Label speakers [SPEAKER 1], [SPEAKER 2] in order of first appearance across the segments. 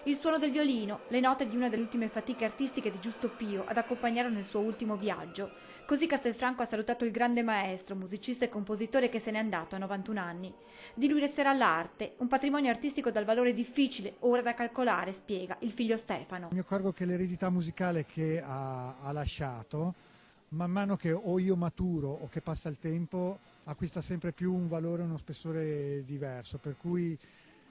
[SPEAKER 1] Il suono del violino, le note di una delle ultime fatiche artistiche di Giusto Pio ad accompagnarlo nel suo ultimo viaggio. Così Castelfranco ha salutato il grande maestro, musicista e compositore che se n'è andato a 91 anni. Di lui resterà l'arte, un patrimonio artistico dal valore difficile, ora da calcolare, spiega il figlio Stefano.
[SPEAKER 2] Mi accorgo che l'eredità musicale che ha lasciato, man mano che o io maturo o che passa il tempo, acquista sempre più un valore, uno spessore diverso, per cui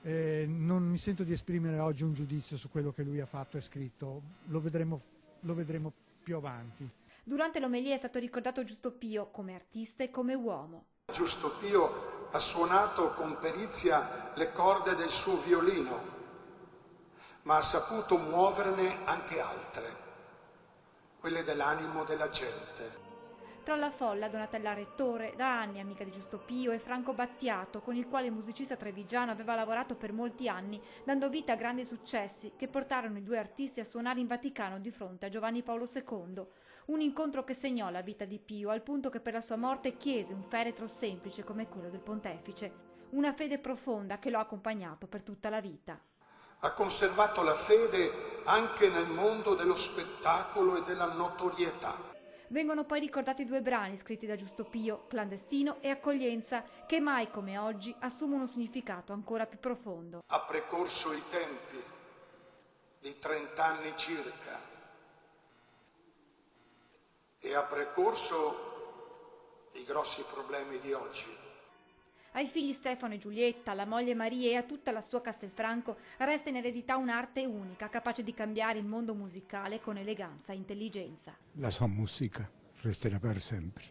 [SPEAKER 2] non mi sento di esprimere oggi un giudizio su quello che lui ha fatto e scritto, lo vedremo più avanti.
[SPEAKER 1] Durante l'omelia è stato ricordato Giusto Pio come artista e come uomo.
[SPEAKER 3] Giusto Pio ha suonato con perizia le corde del suo violino, ma ha saputo muoverne anche altre, quelle dell'animo della gente.
[SPEAKER 1] Tra la folla Donatella Rettore, da anni amica di Giusto Pio, e Franco Battiato, con il quale il musicista trevigiano aveva lavorato per molti anni, dando vita a grandi successi che portarono i due artisti a suonare in Vaticano di fronte a Giovanni Paolo II. Un incontro che segnò la vita di Pio, al punto che per la sua morte chiese un feretro semplice come quello del pontefice. Una fede profonda che lo ha accompagnato per tutta la vita.
[SPEAKER 3] Ha conservato la fede anche nel mondo dello spettacolo e della notorietà.
[SPEAKER 1] Vengono poi ricordati due brani scritti da Giusto Pio, Clandestino e Accoglienza, che mai come oggi assumono un significato ancora più profondo.
[SPEAKER 3] Ha precorso i tempi di 30 anni circa e ha precorso i grossi problemi di oggi.
[SPEAKER 1] Ai figli Stefano e Giulietta, alla moglie Maria e a tutta la sua Castelfranco resta in eredità un'arte unica, capace di cambiare il mondo musicale con eleganza e intelligenza.
[SPEAKER 4] La sua musica resterà per sempre.